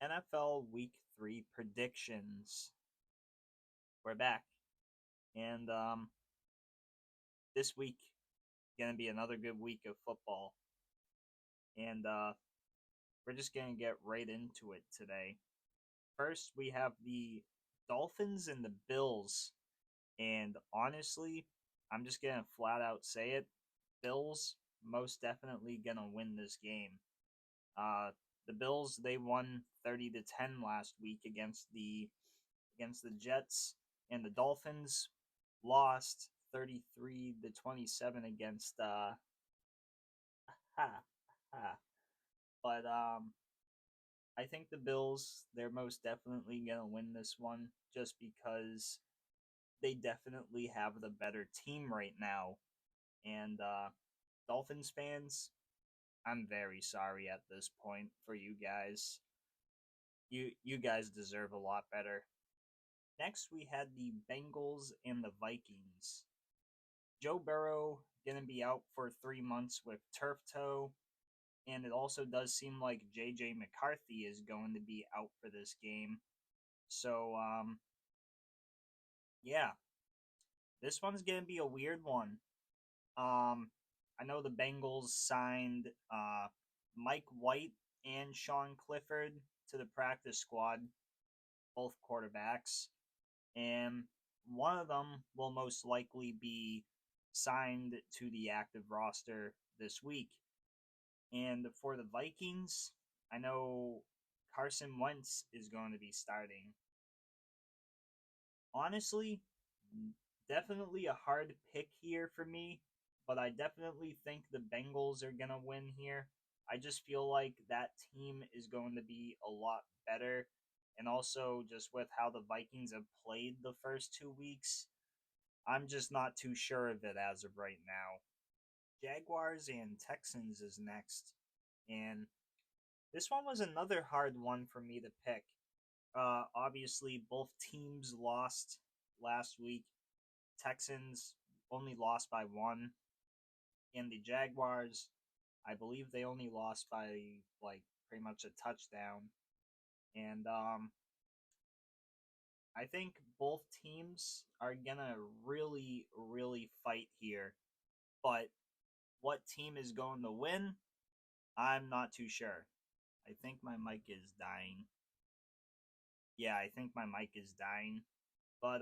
NFL Week 3 predictions. We're back. And this week going to be another good week of football. And we're just going to get right into it today. First, we have the Dolphins and the Bills. And honestly, I'm just going to flat out say it. Bills most definitely going to win this game. The Bills, they won 30-10 last week against the Jets, and the Dolphins lost 33-27 against ha, ha. But I think the Bills, they're most definitely going to win this one just because they definitely have the better team right now. And Dolphins fans, I'm very sorry at this point for you guys. You guys deserve a lot better. Next, we had the Bengals and the Vikings. Joe Burrow going to be out for 3 months with turf toe, and it also does seem like J.J. McCarthy is going to be out for this game. So, yeah, this one's going to be a weird one. I know the Bengals signed Mike White and Sean Clifford to the practice squad, both quarterbacks, and one of them will most likely be signed to the active roster this week. And for the Vikings, I know Carson Wentz is going to be starting. Honestly, definitely a hard pick here for me, but I definitely think the Bengals are going to win here. I just feel like that team is going to be a lot better. And also, just with how the Vikings have played the first 2 weeks, I'm just not too sure of it as of right now. Jaguars and Texans is next. And this one was another hard one for me to pick. Obviously, both teams lost last week. Texans only lost by one, and the Jaguars, I believe they only lost by like pretty much a touchdown. And I think both teams are gonna really, really fight here. But what team is going to win? I'm not too sure. I think my mic is dying. Yeah, I think my mic is dying. But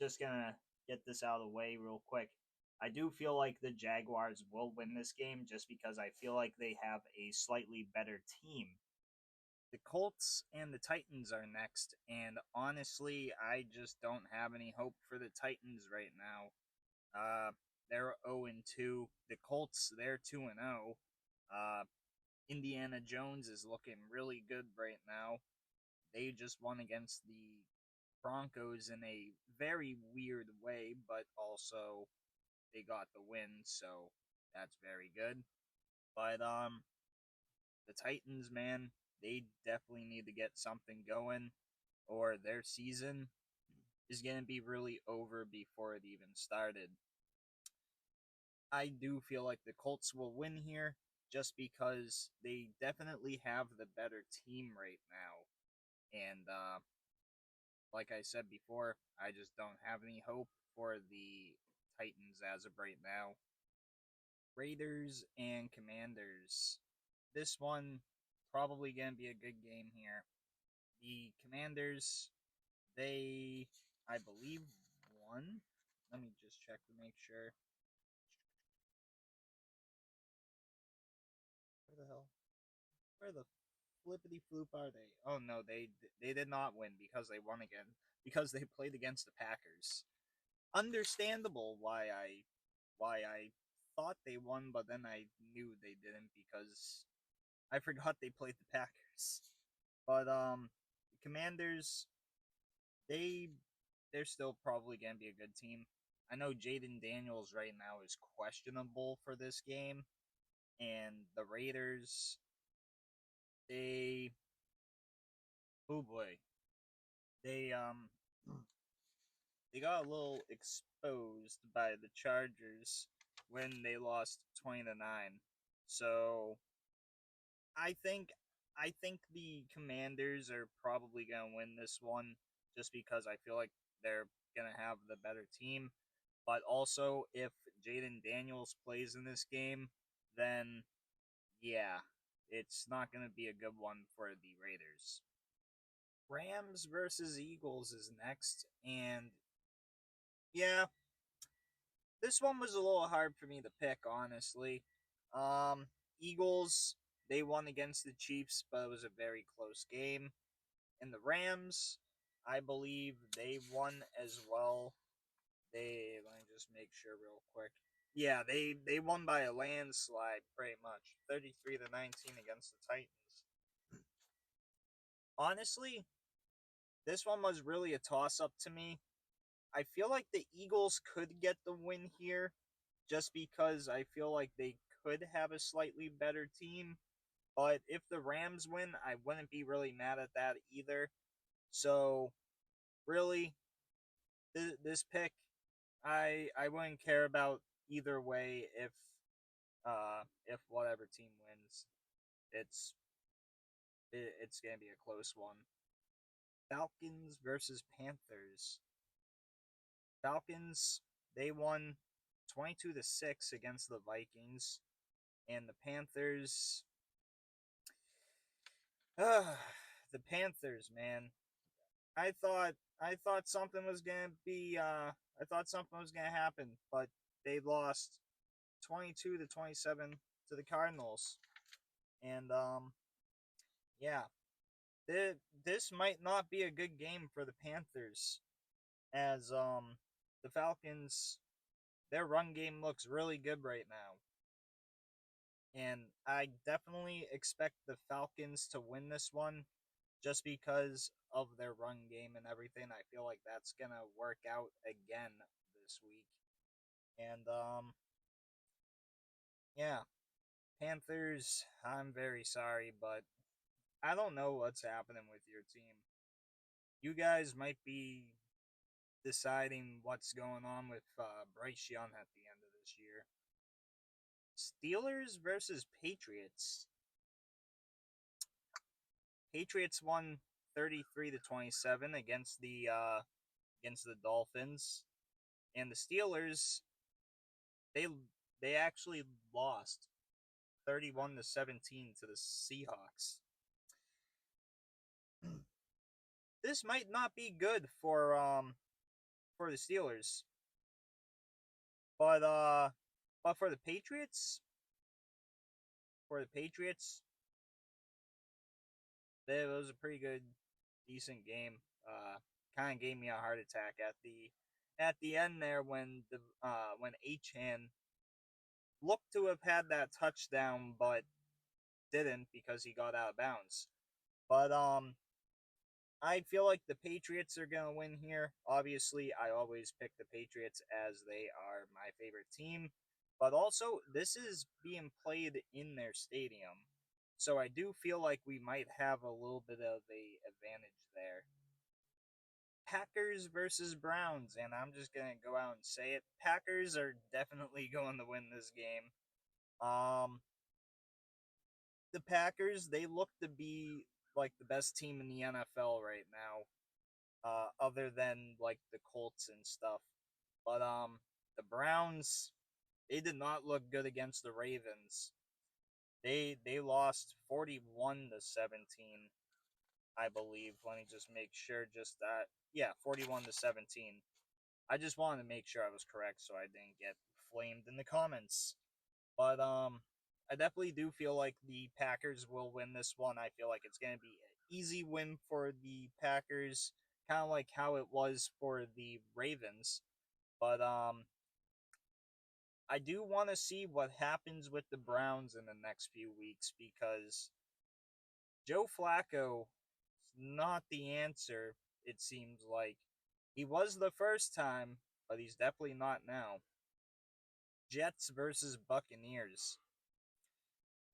just gonna get this out of the way real quick. I do feel like the Jaguars will win this game just because I feel like they have a slightly better team. The Colts and the Titans are next, and honestly, I just don't have any hope for the Titans right now. They're 0-2. The Colts, they're 2-0. Indiana Jones is looking really good right now. They just won against the Broncos in a very weird way, but also they got the win, so that's very good. But the Titans, man, they definitely need to get something going, or their season is going to be really over before it even started. I do feel like the Colts will win here just because they definitely have the better team right now. And like I said before, I just don't have any hope for the Titans as of right now. Raiders and Commanders. This one probably going to be a good game here. The Commanders, they, I believe, won. Let me just check to make sure. Where the hell? Where the flippity floop are they? Oh no, they did not win because they won again because they played against the Packers. Understandable why I thought they won, but then I knew they didn't because I forgot they played the Packers. But the Commanders, they they're still probably gonna be a good team. I know Jaden Daniels right now is questionable for this game, and the Raiders, they oh boy, they they got a little exposed by the Chargers when they lost 20-9. So I think I think the Commanders are probably going to win this one just because I feel like they're going to have the better team. But also, if Jaden Daniels plays in this game, then yeah, it's not going to be a good one for the Raiders. Rams versus Eagles is next, and yeah, this one was a little hard for me to pick, honestly. Um, Eagles, they won against the Chiefs, but it was a very close game. And the Rams, I believe they won as well. They let me just make sure real quick. Yeah, they won by a landslide pretty much. 33-19 against the Titans. Honestly, this one was really a toss up to me. I feel like the Eagles could get the win here just because I feel like they could have a slightly better team. But if the Rams win, I wouldn't be really mad at that either. So, really, this pick, I wouldn't care about either way if whatever team wins. It's it's gonna be a close one. Falcons versus Panthers. Falcons, they won 22-6 against the Vikings, and the Panthers. The Panthers, man. I thought something was gonna be. I thought something was gonna happen, but they lost 22-27 to the Cardinals, and yeah, this might not be a good game for the Panthers, as the Falcons, their run game looks really good right now. And I definitely expect the Falcons to win this one just because of their run game and everything. I feel like that's going to work out again this week. And yeah, Panthers, I'm very sorry, but I don't know what's happening with your team. You guys might be deciding what's going on with Bryce Young at the end of this year. Steelers versus Patriots. Patriots won 33-27 against the Dolphins, and the Steelers they they actually lost 31-17 to the Seahawks. This might not be good for the Steelers, but for the Patriots, for the Patriots, it was a pretty good, decent game. Kind of gave me a heart attack at the end there when Achan looked to have had that touchdown, but didn't because he got out of bounds. But I feel like the Patriots are gonna win here. Obviously, I always pick the Patriots as they are my favorite team. But also, this is being played in their stadium. So I do feel like we might have a little bit of a advantage there. Packers versus Browns, and I'm just gonna go out and say it. Packers are definitely going to win this game. Um, the Packers, they look to be like the best team in the NFL right now, other than like the Colts and stuff. But the Browns, they did not look good against the Ravens. They lost 41-17, I believe. Let me just make sure. Just that, yeah, 41-17. I just wanted to make sure I was correct so I didn't get flamed in the comments. But I definitely do feel like the Packers will win this one. I feel like it's going to be an easy win for the Packers, kind of like how it was for the Ravens. But I do want to see what happens with the Browns in the next few weeks because Joe Flacco is not the answer, it seems like. He was the first time, but he's definitely not now. Jets versus Buccaneers.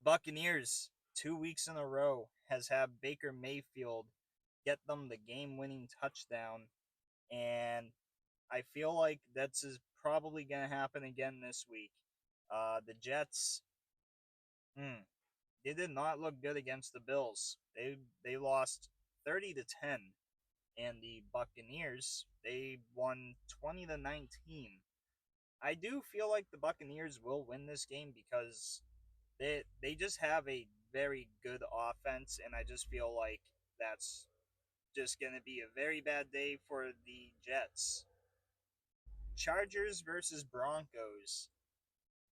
Buccaneers, 2 weeks in a row, has had Baker Mayfield get them the game winning touchdown. And I feel like that's probably going to happen again this week. The Jets, hmm, They did not look good against the Bills. They lost 30-10, and the Buccaneers they won 20-19. I do feel like the Buccaneers will win this game because they just have a very good offense, and I just feel like that's just going to be a very bad day for the Jets. Chargers versus Broncos.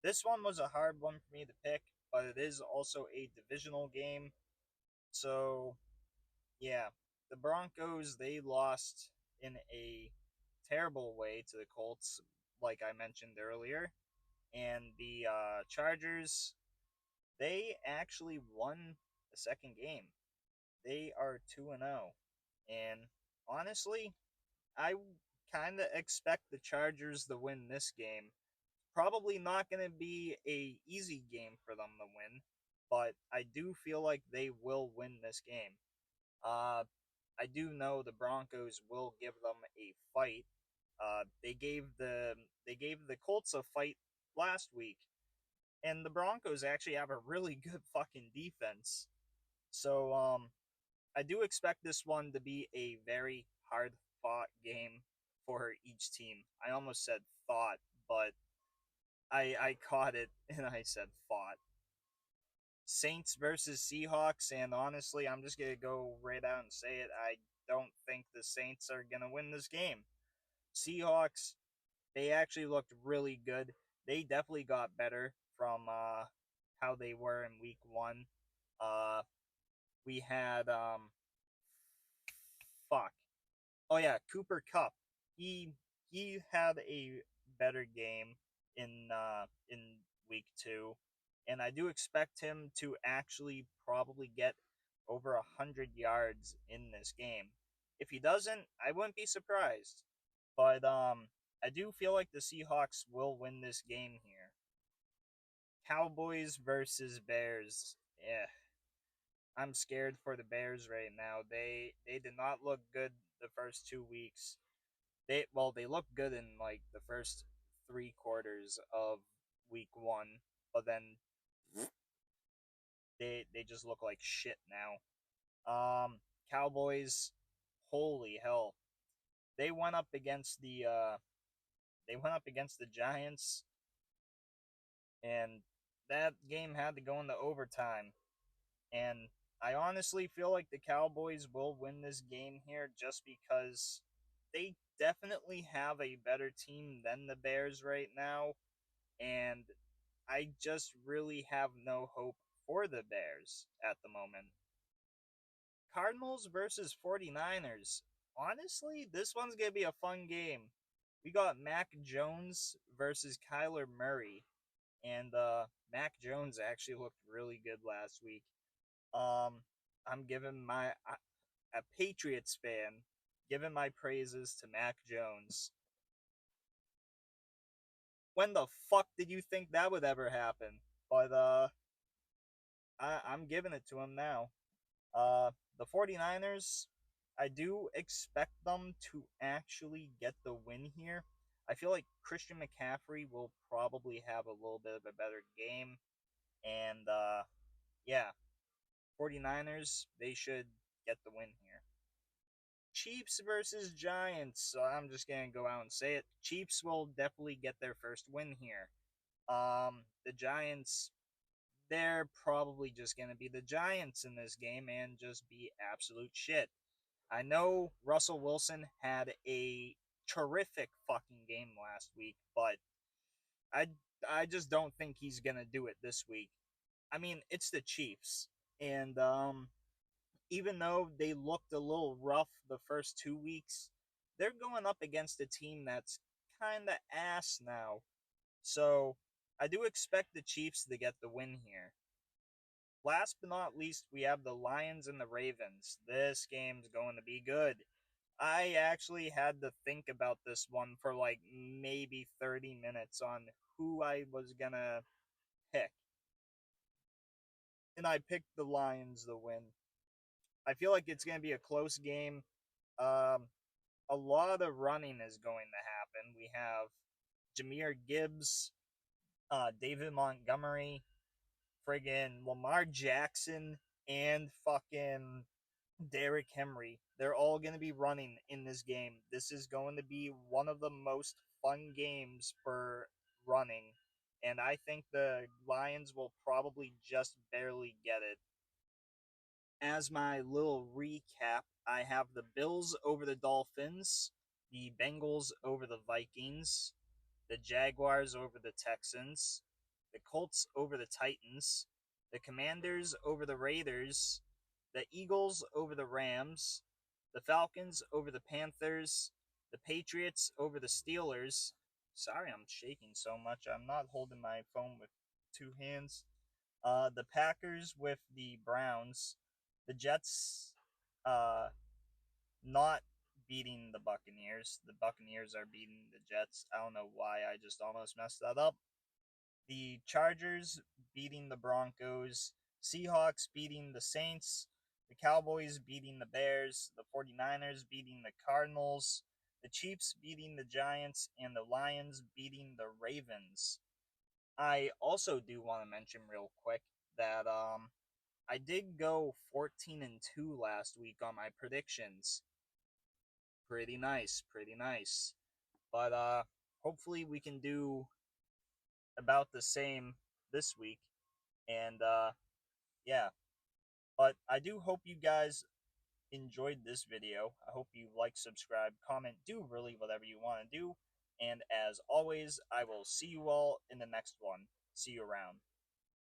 This one was a hard one for me to pick, but it is also a divisional game. So, yeah, the Broncos they lost in a terrible way to the Colts, like I mentioned earlier, and the Chargers they actually won the second game. They are 2-0, and honestly, I kind of expect the Chargers to win this game. Probably not going to be a easy game for them to win, but I do feel like they will win this game. Uh, I do know the Broncos will give them a fight. They gave the Colts a fight last week, and the Broncos actually have a really good fucking defense. So I do expect this one to be a very hard fought game for each team. I almost said thought, but I caught it and I said fought. Saints versus Seahawks, and honestly, I'm just gonna go right out and say it. I don't think the Saints are gonna win this game. Seahawks, they actually looked really good. They definitely got better from how they were in week one. Uh, we had fuck. Oh yeah, Cooper Cup. He had a better game in week two, and I do expect him to actually probably get over 100 yards in this game. If he doesn't, I wouldn't be surprised. But I do feel like the Seahawks will win this game here. Cowboys versus Bears. Yeah, I'm scared for the Bears right now. They did not look good the first 2 weeks. They looked good in like the first 3 quarters of week one, but then they just look like shit now. Cowboys, holy hell, they went up against the Giants, and that game had to go into overtime. And I honestly feel like the Cowboys will win this game here just because they definitely have a better team than the Bears right now. And I just really have no hope for the Bears at the moment. Cardinals versus 49ers. Honestly, this one's going to be a fun game. We got Mac Jones versus Kyler Murray. And Mac Jones actually looked really good last week. I'm giving a Patriots fan giving my praises to Mac Jones. When the fuck did you think that would ever happen? But I'm giving it to him now. The 49ers, I do expect them to actually get the win here. I feel like Christian McCaffrey will probably have a little bit of a better game. And yeah, 49ers, they should get the win here. Chiefs versus Giants. So I'm just gonna go out and say it. Chiefs will definitely get their first win here. The Giants, they're probably just gonna be the Giants in this game and just be absolute shit. I know Russell Wilson had a terrific fucking game last week, but I I just don't think he's gonna do it this week. I mean, it's the Chiefs, and even though they looked a little rough the first 2 weeks, they're going up against a team that's kind of ass now. So I do expect the Chiefs to get the win here. Last but not least, we have the Lions and the Ravens. This game's going to be good. I actually had to think about this one for like maybe 30 minutes on who I was going to pick. And I picked the Lions to win. I feel like it's going to be a close game. Um, a lot of running is going to happen. We have Jahmyr Gibbs, David Montgomery, friggin' Lamar Jackson and fucking Derrick Henry. They're all going to be running in this game. This is going to be one of the most fun games for running. And I think the Lions will probably just barely get it. As my little recap, I have the Bills over the Dolphins, the Bengals over the Vikings, the Jaguars over the Texans, the Colts over the Titans, the Commanders over the Raiders, the Eagles over the Rams, the Falcons over the Panthers, the Patriots over the Steelers. Sorry, I'm shaking so much. I'm not holding my phone with two hands. The Packers with the Browns, the Jets, uh, not beating the Buccaneers. The Buccaneers are beating the Jets. I don't know why I just almost messed that up. The Chargers beating the Broncos, Seahawks beating the Saints, the Cowboys beating the Bears, the 49ers beating the Cardinals, the Chiefs beating the Giants, and the Lions beating the Ravens. I also do want to mention real quick that I did go 14-2 last week on my predictions. Pretty nice, pretty nice. But hopefully we can do about the same this week. And yeah, but I do hope you guys enjoyed this video. I hope you like, subscribe, comment, do really whatever you want to do. And as always, I will see you all in the next one. See you around.